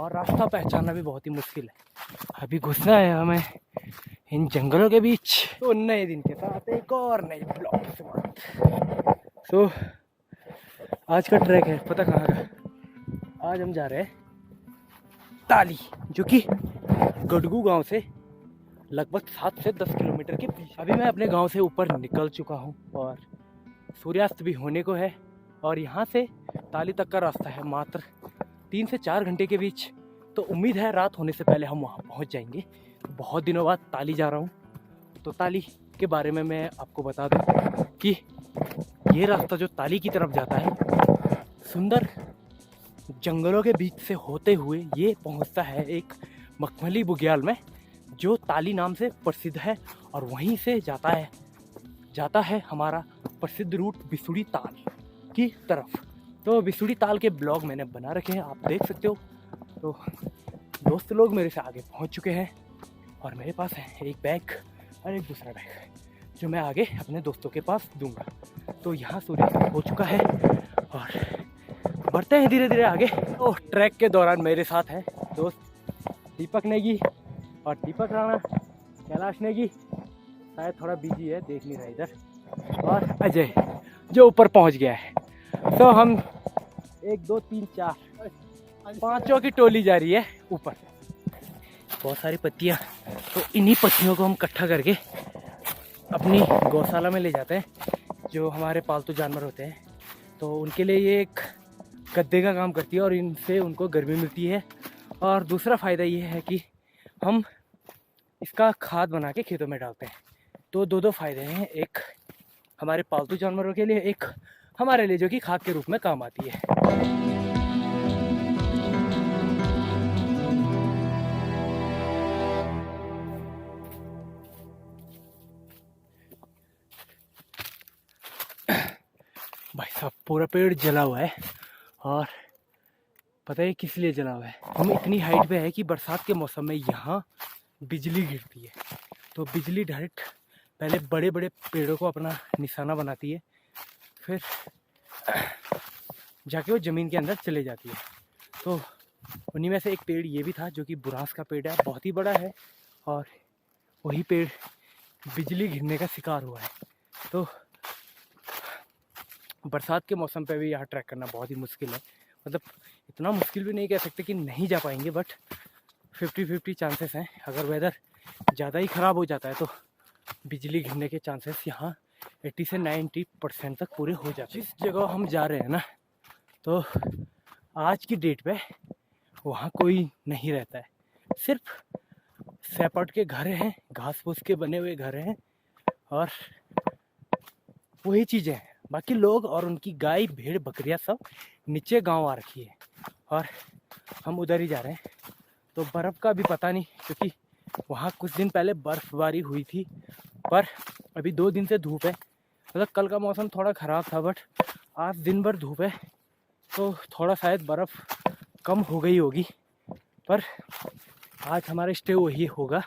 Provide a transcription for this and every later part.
और रास्ता पहचानना भी बहुत ही मुश्किल है। अभी घुसना है हमें इन जंगलों के बीच। तो नए दिन के साथ एक और नई ब्लॉग के साथ। तो आज का ट्रैक है पता कहाँ का? आज हम जा रहे हैं ताली, जो कि गडगू गांव से लगभग 7 से 10 किलोमीटर के बीच। अभी मैं अपने गांव से ऊपर निकल चुका हूं और सूर्यास्त भी होने को है और यहाँ से ताली तक का रास्ता है मात्र 3 से 4 घंटे के बीच। तो उम्मीद है रात होने से पहले हम वहाँ पहुँच जाएंगे। बहुत दिनों बाद ताली जा रहा हूँ, तो ताली के बारे में मैं आपको बता दूँ कि ये रास्ता जो ताली की तरफ जाता है, सुंदर जंगलों के बीच से होते हुए ये पहुँचता है एक मखमली बुग्याल में, जो ताली नाम से प्रसिद्ध है। और वहीं से जाता है हमारा प्रसिद्ध रूट बिसुड़ी ताल की तरफ। तो बिसुड़ी ताल के ब्लॉग मैंने बना रखे हैं, आप देख सकते हो। तो दोस्त लोग मेरे से आगे पहुंच चुके हैं और मेरे पास है एक बैग और एक दूसरा बैग जो मैं आगे अपने दोस्तों के पास दूंगा। तो यहाँ सूर्य हो चुका है और बढ़ते हैं धीरे धीरे आगे। तो ट्रैक के दौरान मेरे साथ है दोस्त दीपक नेगी और दीपक राणा, कैलाश नेगी शायद थोड़ा बिजी है, देख नहीं रहा इधर, और अजय जो ऊपर पहुंच गया है। तो हम 1 2 3 4 5 की टोली जा रही है ऊपर। बहुत सारी पत्तियां, तो इन्हीं पत्तियों को हम इकट्ठा करके अपनी गौशाला में ले जाते हैं, जो हमारे पालतू जानवर होते हैं। तो उनके लिए ये एक गद्दे का काम करती है और इनसे उनको गर्मी मिलती है। और दूसरा फ़ायदा ये है कि हम इसका खाद बना के खेतों में डालते हैं। तो दो फ़ायदे हैं, एक हमारे पालतू जानवरों के लिए, एक हमारे लिए जो कि खाद के रूप में काम आती है। भाई साहब पूरा पेड़ जला हुआ है और पता है किस लिए जला हुआ है? हम इतनी हाइट पे है कि बरसात के मौसम में यहाँ बिजली गिरती है। तो बिजली डायरेक्ट पहले बड़े बड़े पेड़ों को अपना निशाना बनाती है, फिर जाके वो ज़मीन के अंदर चले जाती है। तो उन्हीं में से एक पेड़ ये भी था जो कि बुरांस का पेड़ है, बहुत ही बड़ा है, और वही पेड़ बिजली गिरने का शिकार हुआ है। तो बरसात के मौसम पे भी यहाँ ट्रैक करना बहुत ही मुश्किल है। मतलब इतना मुश्किल भी नहीं कह सकते कि नहीं जा पाएंगे, बट 50-50 चांसेस हैं। अगर वेदर ज़्यादा ही ख़राब हो जाता है तो बिजली गिरने के चांसेस यहाँ 80 से 90% तक पूरे हो जाते हैं। जिस जगह हम जा रहे हैं ना, तो आज की डेट पे वहाँ कोई नहीं रहता है, सिर्फ सैपट के घर हैं, घास फूस के बने हुए घर हैं और वही चीज़ें हैं। बाकी लोग और उनकी गाय भेड़ बकरियां सब नीचे गांव आ रखी है और हम उधर ही जा रहे हैं। तो बर्फ़ का भी पता नहीं, क्योंकि वहाँ कुछ दिन पहले बर्फ़बारी हुई थी, पर अभी 2 दिन से धूप है। मतलब कल का मौसम थोड़ा ख़राब था, बट आज दिन भर धूप है, तो थोड़ा शायद बर्फ़ कम हो गई होगी। पर आज हमारा स्टे वही होगा।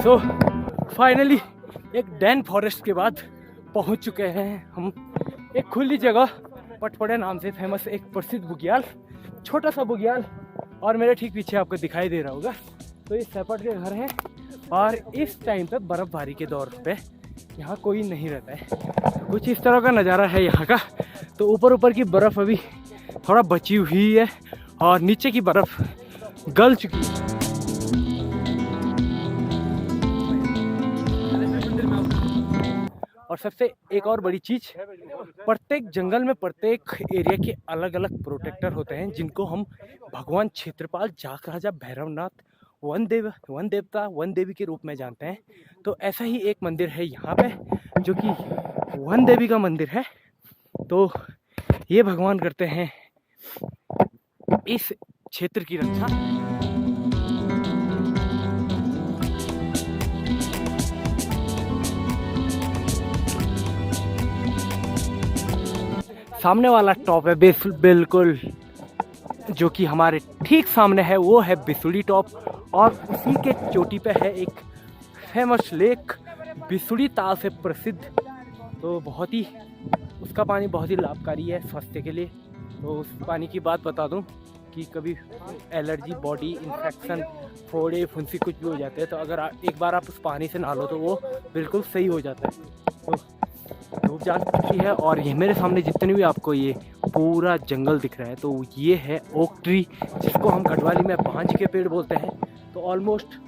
तो फाइनली एक डैन फॉरेस्ट के बाद पहुंच चुके हैं हम एक खुली जगह, पटपड़े नाम से फेमस एक प्रसिद्ध बुग्याल, छोटा सा बुग्याल। और मेरे ठीक पीछे आपको दिखाई दे रहा होगा, तो ये सैपट के घर हैं। और इस टाइम पे बर्फ़बारी के दौर पे यहाँ कोई नहीं रहता है। कुछ इस तरह का नज़ारा है यहाँ का। तो ऊपर की बर्फ़ अभी थोड़ा बची हुई है और नीचे की बर्फ़ गल चुकी है। और सबसे एक और बड़ी चीज़, प्रत्येक जंगल में प्रत्येक एरिया के अलग अलग प्रोटेक्टर होते हैं, जिनको हम भगवान क्षेत्रपाल, जाख राजा भैरवनाथ, वन देवता, वन देवी के रूप में जानते हैं। तो ऐसा ही एक मंदिर है यहाँ पे, जो कि वन देवी का मंदिर है। तो ये भगवान करते हैं इस क्षेत्र की रक्षा। सामने वाला टॉप है बिल्कुल जो कि हमारे ठीक सामने है, वो है बिसुड़ी टॉप। और उसी के चोटी पे है एक फेमस लेक, बिसुड़ी ताल से प्रसिद्ध। तो बहुत ही उसका पानी बहुत ही लाभकारी है स्वास्थ्य के लिए। तो उस पानी की बात बता दूं कि कभी एलर्जी, बॉडी इन्फेक्शन, फोड़े फुंसी कुछ भी हो जाते हैं, तो अगर एक बार आप उस पानी से नहा लो तो वो बिल्कुल सही हो जाता है। तो धूप जा चुकी है और ये मेरे सामने जितने भी आपको ये पूरा जंगल दिख रहा है, तो ये है ओक ट्री, जिसको हम गढ़वाली में बांज के पेड़ बोलते हैं। तो ऑलमोस्ट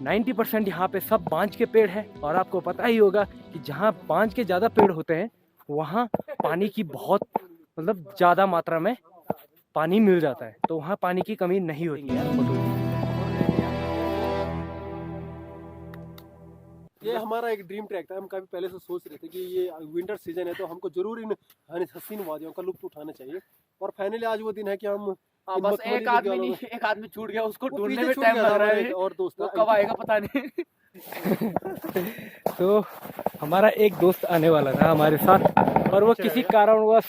90% यहाँ पे सब बांज के पेड़ है। और आपको पता ही होगा कि जहाँ बांज के ज़्यादा पेड़ होते हैं वहाँ पानी की बहुत मतलब ज़्यादा मात्रा में पानी मिल जाता है, तो वहाँ पानी की कमी नहीं होती है। ये हमारा एक ड्रीम ट्रैक था। हम काफी पहले से सोच रहे थे कि ये विंटर सीजन है तो हमको जरूर इन हसीन वादियों का लुत्फ उठाना चाहिए। और फाइनली आज वो दिन है कि हम बस एक आदमी छूट गया, उसको ढूंढने में टाइम लग रहा है और दोस्त कब आएगा पता नहीं। तो हमारा एक दोस्त आने वाला था हमारे साथ और वो किसी कारणवश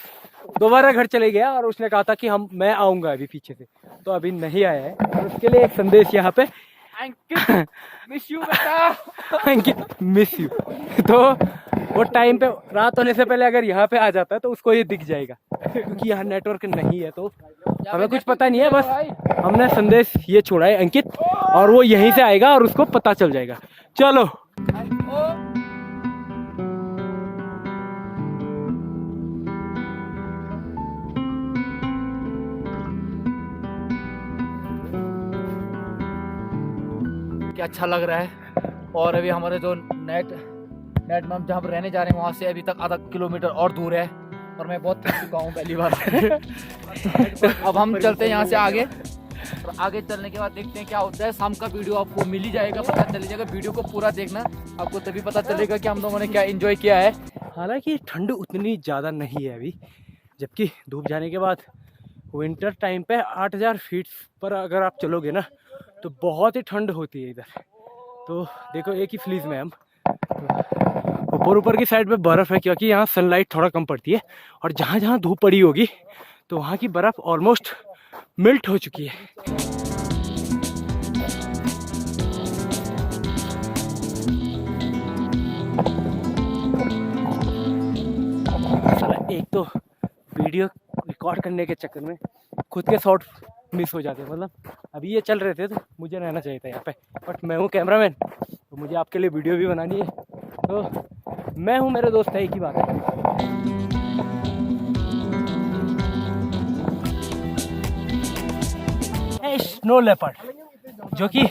दोबारा घर चले गया और उसने कहा था कि मैं आऊंगा अभी पीछे से, तो अभी नहीं आया है। और उसके लिए एक संदेश यहाँ पे, मिस यू बेटा, मिस यू। तो वो टाइम पे रात होने से पहले अगर यहाँ पे आ जाता है तो उसको ये दिख जाएगा, क्योंकि यहाँ नेटवर्क नहीं है। तो हमें कुछ पता नहीं है, बस हमने संदेश ये छोड़ा है अंकित, और वो यहीं से आएगा और उसको पता चल जाएगा। चलो क्या अच्छा लग रहा है। और अभी हमारे जो नेट में हम जहाँ पर रहने जा रहे हैं वहाँ से अभी तक आधा किलोमीटर और दूर है और मैं बहुत थक चुका हूँ पहली बार। अब हम चलते हैं यहाँ से आगे, और आगे चलने के बाद देखते हैं क्या होता है। शाम का वीडियो आपको मिल ही जाएगा, पता चल जाएगा। वीडियो को पूरा देखना, आपको तभी पता चलेगा कि हम लोगों ने क्या एंजॉय किया है। हालांकि ठंड उतनी ज़्यादा नहीं है अभी, जबकि धूप जाने के बाद विंटर टाइम पे 8000 फीट पर अगर आप चलोगे ना तो बहुत ही ठंड होती है इधर। तो देखो एक ही फ्लीज में हम ऊपर की साइड पे बर्फ़ है, क्योंकि यहाँ सनलाइट थोड़ा कम पड़ती है। और जहाँ जहाँ धूप पड़ी होगी तो वहाँ की बर्फ़ ऑलमोस्ट मेल्ट हो चुकी है। एक तो वीडियो रिकॉर्ड करने के चक्कर में खुद के शॉट मिस हो जाते हैं। मतलब अभी ये चल रहे थे तो मुझे रहना चाहिए था यहाँ पे, बट मैं हूँ कैमरामैन, तो मुझे आपके लिए वीडियो भी बनानी है। तो मैं हूँ, मेरे दोस्त है, एक ही बात है। स्नो लेपर्ड, जो कि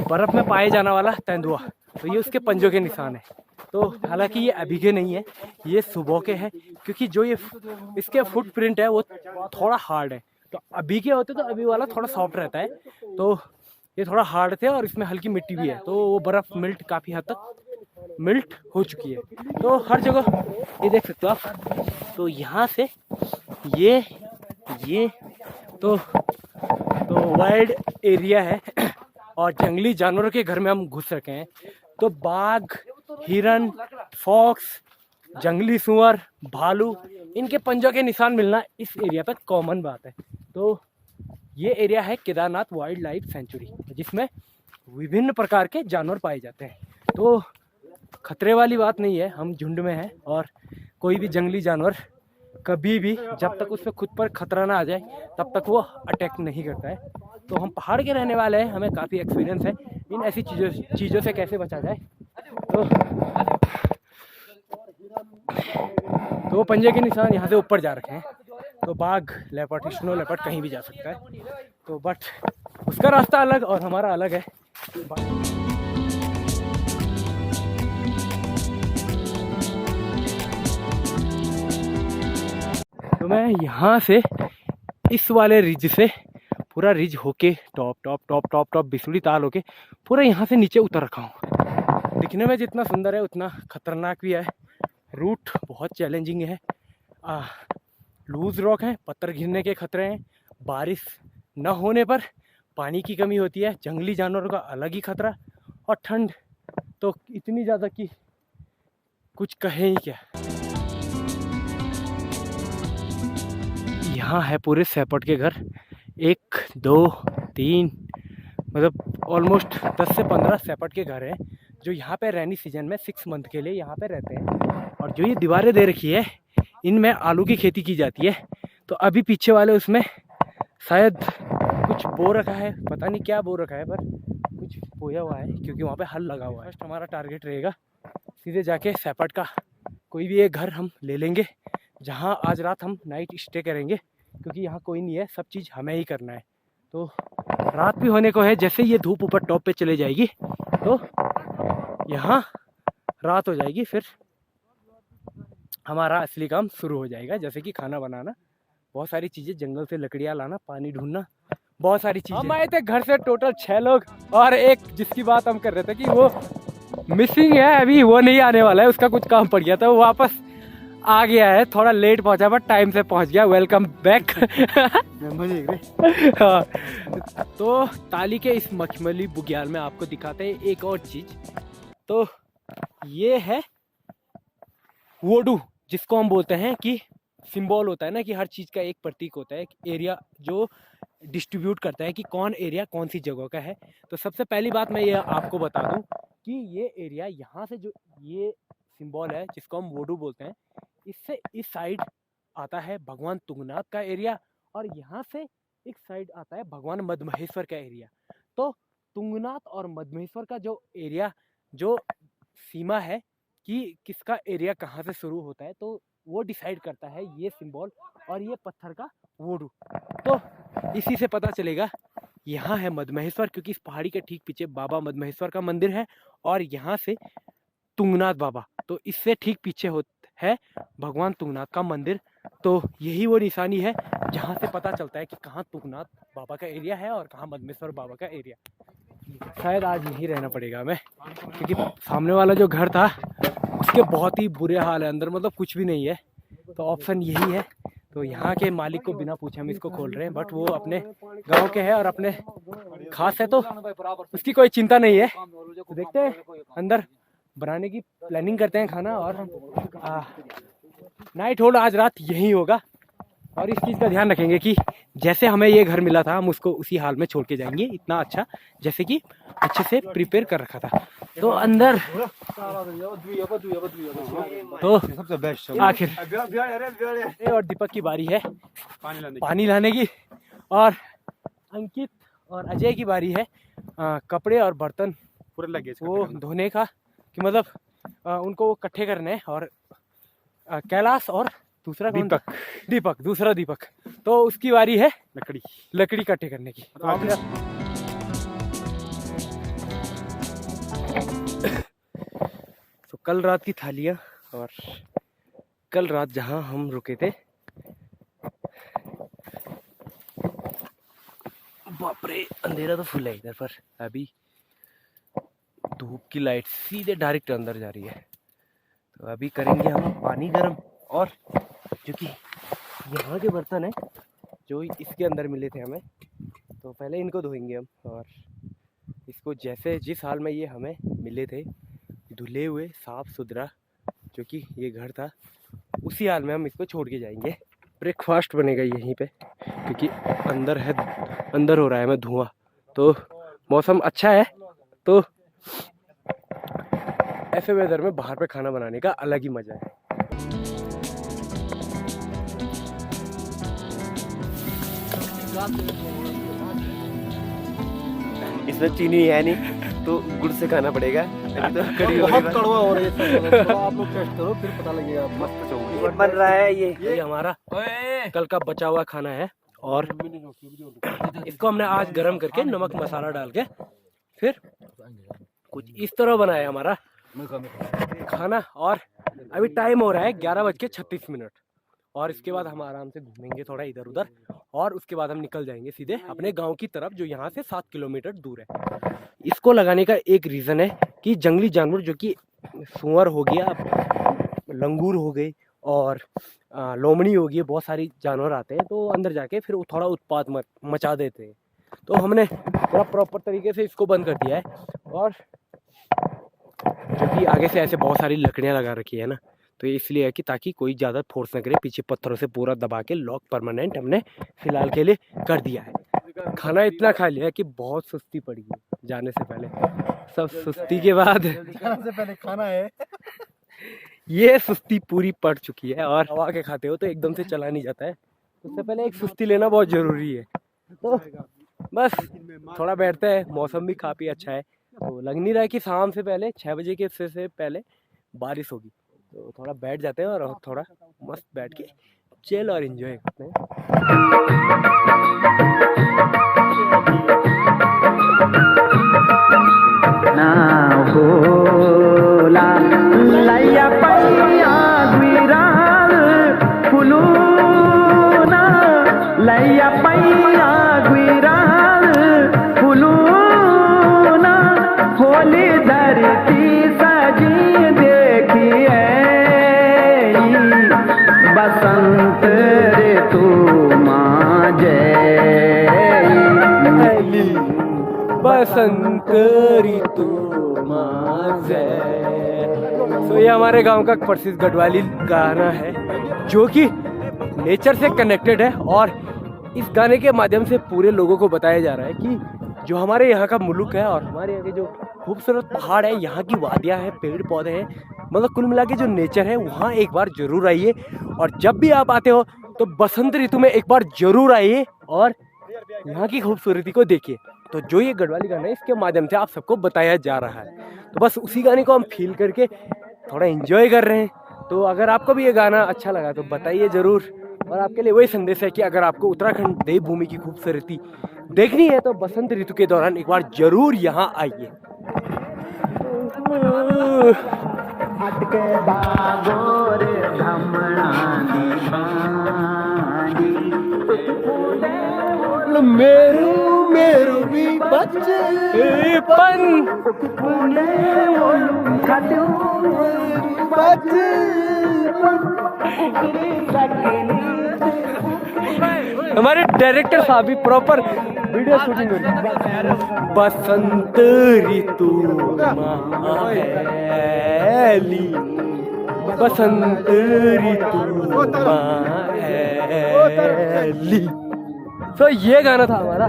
बर्फ़ में पाए जाने वाला तेंदुआ, तो ये उसके पंजों के निशान है। तो हालांकि ये अभी के नहीं है, ये सुबह के हैं, क्योंकि जो ये इसके फुटप्रिंट है वो थोड़ा हार्ड है। तो अभी के होते तो अभी वाला थोड़ा सॉफ्ट रहता है, तो ये थोड़ा हार्ड थे और इसमें हल्की मिट्टी भी है, तो वो बर्फ़ मिल्ट काफ़ी हद तक मिल्ट हो चुकी है। तो हर जगह ये देख सकते हो आप। तो यहाँ से ये तो वाइल्ड एरिया है और जंगली जानवरों के घर में हम घुस रखे हैं। तो बाघ, हिरन, फॉक्स, जंगली सुअर, भालू, इनके पंजों के निशान मिलना इस एरिया पर कॉमन बात है। तो ये एरिया है केदारनाथ वाइल्ड लाइफ सेंचुरी, जिसमें विभिन्न प्रकार के जानवर पाए जाते हैं। तो खतरे वाली बात नहीं है, हम झुंड में हैं और कोई भी जंगली जानवर कभी भी, जब तक उसमें खुद पर खतरा ना आ जाए, तब तक वो अटैक नहीं करता है। तो हम पहाड़ के रहने वाले हैं, हमें काफ़ी एक्सपीरियंस है इन ऐसी चीज़ों से कैसे बचा जाए। तो वो पंजे के निशान यहाँ से ऊपर जा रखे हैं। तो बाघ, लेपर्ड, स्नो लेपर्ड कहीं भी जा सकता है। तो बट उसका रास्ता अलग और हमारा अलग है। तो मैं यहाँ से इस वाले रिज से पूरा रिज होके टॉप बिसुड़ी ताल होके पूरा यहाँ से नीचे उतर रखा हूँ। दिखने में जितना सुंदर है उतना खतरनाक भी है। रूट बहुत चैलेंजिंग है, लूज रॉक है, पत्थर गिरने के खतरे हैं, बारिश न होने पर पानी की कमी होती है, जंगली जानवरों का अलग ही खतरा, और ठंड तो इतनी ज़्यादा कि कुछ कहे ही क्या। यहाँ है पूरे सेपट के घर, 1 2 3 मतलब ऑलमोस्ट 10 से 15 सेपट के घर हैं जो यहाँ पे रेनी सीजन में 6 मंथ के लिए यहाँ पे रहते हैं। और जो ये दीवारें दे रखी है इनमें आलू की खेती की जाती है। तो अभी पीछे वाले उसमें शायद कुछ बो रखा है, पता नहीं क्या बो रखा है, पर कुछ बोया हुआ है क्योंकि वहाँ पे हल लगा हुआ है। फर्स्ट हमारा टारगेट रहेगा सीधे जाके सेपट का कोई भी एक घर हम ले लेंगे जहाँ आज रात हम नाइट स्टे करेंगे, क्योंकि यहाँ कोई नहीं है, सब चीज़ हमें ही करना है। तो रात भी होने को है, जैसे ये धूप ऊपर टॉप पे चले जाएगी तो यहाँ रात हो जाएगी, फिर हमारा असली काम शुरू हो जाएगा, जैसे कि खाना बनाना, बहुत सारी चीज़ें, जंगल से लकड़ियाँ लाना, पानी ढूंढना, बहुत सारी चीज़ें। हम आए थे घर से टोटल 6 लोग और एक जिसकी बात हम कर रहे थे कि वो मिसिंग है, अभी वो नहीं आने वाला है, उसका कुछ काम पड़ गया था, वो वापस आ गया है, थोड़ा लेट पहुंचा बट टाइम से पहुंच गया। Welcome back. हाँ, तो ताली के इस मखमली बुग्याल में आपको दिखाते हैं एक और चीज। तो ये है वोडू, जिसको हम बोलते हैं कि सिंबल होता है ना कि हर चीज का एक प्रतीक होता है, एरिया जो डिस्ट्रीब्यूट करता है कि कौन एरिया कौन सी जगह का है। तो सबसे पहली बात मैं ये आपको बता दूं कि ये एरिया यहाँ से जो ये सिंबल है जिसको हम वोडू बोलते हैं, इससे इस साइड आता है भगवान तुंगनाथ का एरिया और यहाँ से एक साइड आता है भगवान मदमहेश्वर का एरिया। तो तुंगनाथ और मदमहेश्वर का जो एरिया, जो सीमा है कि किसका एरिया कहाँ से शुरू होता है, तो वो डिसाइड करता है ये सिंबल और ये पत्थर का वोडू। तो इसी से पता चलेगा यहाँ है मदमहेश्वर, क्योंकि इस पहाड़ी के ठीक पीछे बाबा मदमहेश्वर का मंदिर है और यहाँ से तुंगनाथ बाबा, तो इससे ठीक पीछे है भगवान तुंगनाथ का मंदिर। तो यही वो निशानी है जहाँ से पता चलता है कि कहाँ तुंगनाथ बाबा का एरिया है और कहाँ मदमहेश्वर बाबा का एरिया। शायद आज यहीं रहना पड़ेगा हमें, क्योंकि सामने वाला जो घर था उसके बहुत ही बुरे हाल है, अंदर मतलब कुछ भी नहीं है। तो ऑप्शन यही है। तो यहाँ के मालिक को बिना पूछे हम इसको खोल रहे हैं, बट वो अपने गांव के हैं और अपने खास है तो उसकी कोई चिंता नहीं है। तो देखते हैं, अंदर बनाने की प्लानिंग करते हैं खाना, और नाइट होल्ड आज रात यही होगा। और इस चीज़ का ध्यान रखेंगे कि जैसे हमें ये घर मिला था हम उसको उसी हाल में छोड़ के जाएंगे, इतना अच्छा जैसे कि अच्छे से प्रिपेयर कर रखा था। तो अंदर तो सबसे बेस्ट आखिर और दीपक की बारी है पानी लाने की, और अंकित और अजय की बारी है कपड़े और बर्तन पूरे लगे वो धोने का, कि मतलब उनको इकट्ठे करने। और कैलाश और दूसरा दीपक दूसरा दीपक, तो उसकी बारी है लकड़ी इकट्ठे करने की। तो कल रात की थालियाँ और कल रात जहाँ हम रुके थे, बाप रे अंधेरा तो फुल है इधर पर, अभी धूप की लाइट सीधे डायरेक्ट अंदर जा रही है। तो अभी करेंगे हम पानी गर्म, और जो कि यहाँ के बर्तन है जो इसके अंदर मिले थे हमें, तो पहले इनको धोएंगे हम, और इसको जैसे जिस हाल में ये हमें मिले थे धुले हुए साफ सुथरा जो कि ये घर था, उसी हाल में हम इसको छोड़ के जाएंगे। ब्रेकफास्ट बनेगा यहीं पे, क्योंकि अंदर हो रहा है मैं धुआं, तो मौसम अच्छा है, तो ऐसे वेदर में बाहर पे खाना बनाने का अलग ही मजा है। इसमें चीनी है नहीं तो गुड़ से खाना पड़ेगा, तो बहुत कड़वा हो रहा है। आप लोग टेस्ट करो फिर पता लगेगा, मस्त ये बन रहा है। ये हमारा कल का बचा हुआ खाना है, और इसको हमने आज गरम करके नमक मसाला डाल के फिर कुछ इस तरह बनाया हमारा खाना। और अभी टाइम हो रहा है 11:36, और इसके बाद हम आराम से घूमेंगे थोड़ा इधर उधर, और उसके बाद हम निकल जाएंगे सीधे अपने गांव की तरफ, जो यहाँ से 7 किलोमीटर दूर है। इसको लगाने का एक रीज़न है कि जंगली जानवर जो कि सुअर हो गया, लंगूर हो गई और लोमड़ी हो गई, बहुत सारी जानवर आते हैं, तो अंदर जाके फिर थोड़ा उत्पात मचा देते हैं। तो हमने थोड़ा प्रॉपर तरीके से इसको बंद कर दिया है, और जो कि आगे से ऐसे बहुत सारी लकड़ियाँ लगा रखी है ना, तो ये इसलिए है कि ताकि कोई ज़्यादा फोर्स ना करे, पीछे पत्थरों से पूरा दबा के लॉक परमानेंट हमने फिलहाल के लिए कर दिया है। खाना इतना खा लिया कि बहुत सुस्ती पड़ी है जाने से पहले। सब सुस्ती के बाद से पहले खाना है। ये सुस्ती पूरी पड़ चुकी है, और हवा के खाते हो तो एकदम से चला नहीं जाता है, उससे पहले एक सुस्ती लेना बहुत जरूरी है। तो बस थोड़ा बैठते हैं, मौसम भी काफ़ी अच्छा है, तो लग नहीं रहा है कि शाम से पहले 6 बजे के से पहले बारिश होगी, तो थोड़ा बैठ जाते हैं और थोड़ा मस्त बैठ के चिल और एंजॉय करते हैं। ना होला लैया पैया गुइराल फुलूना लैया पैया गुइराल फुलूना होली धरती सजी देखिए बसंत ऋतु माँ जय बसंत ऋतु तो ये हमारे गांव का प्रसिद्ध गढ़वाली गाना है, जो कि नेचर से कनेक्टेड है, और इस गाने के माध्यम से पूरे लोगों को बताया जा रहा है कि जो हमारे यहाँ का मुल्क है और हमारे यहाँ के जो खूबसूरत पहाड़ है, यहाँ की वादियाँ हैं, पेड़ पौधे हैं, मतलब कुल मिला के जो नेचर है वहाँ एक बार जरूर आइए। और जब भी आप आते हो तो बसंत ऋतु में एक बार जरूर आइए और यहाँ की खूबसूरती को देखिए। तो जो ये गढ़वाली गाना है, इसके माध्यम से आप सबको बताया जा रहा है, तो बस उसी गाने को हम फील करके थोड़ा एंजॉय कर रहे हैं। तो अगर आपको भी ये गाना अच्छा लगा तो बताइए ज़रूर। और आपके लिए वही संदेश है कि अगर आपको उत्तराखंड देवभूमि की खूबसूरती देखनी है तो बसंत ऋतु के दौरान एक बार जरूर यहाँ आइए। मेरू मेरू भी बच्चे पन हमारे डायरेक्टर साहब भी प्रॉपर वीडियो शूटिंग कर रहे हैं। बसंत ऋतु माहेली बसंत ऋतु माहेली। तो ये गाना था हमारा।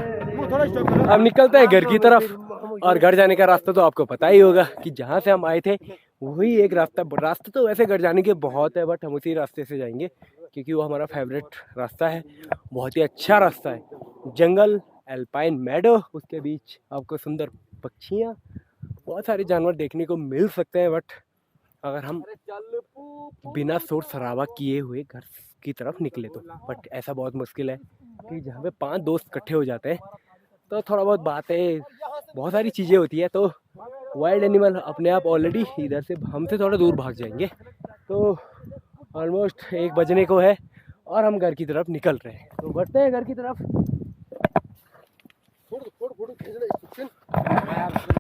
अब निकलते हैं घर की तरफ, और घर जाने का रास्ता तो आपको पता ही होगा कि जहाँ से हम आए थे वही एक रास्ता तो वैसे घर जाने के बहुत है, बट हम उसी रास्ते से जाएंगे क्योंकि वो हमारा फेवरेट रास्ता है, बहुत ही अच्छा रास्ता है। जंगल, एल्पाइन मैडो, उसके बीच आपको सुंदर पक्षियाँ, बहुत सारे जानवर देखने को मिल सकते हैं। बट अगर हम बिना शोर शराबा किए हुए घर की तरफ निकले तो, बट ऐसा बहुत मुश्किल है कि जहाँ पे 5 दोस्त इकट्ठे हो जाते हैं तो थोड़ा बहुत बातें, बहुत सारी चीज़ें होती है, तो वाइल्ड एनिमल अपने आप ऑलरेडी इधर से हमसे थोड़ा दूर भाग जाएंगे। तो ऑलमोस्ट 1 बजने को है और हम घर की तरफ निकल रहे हैं, तो बढ़ते हैं घर की तरफ।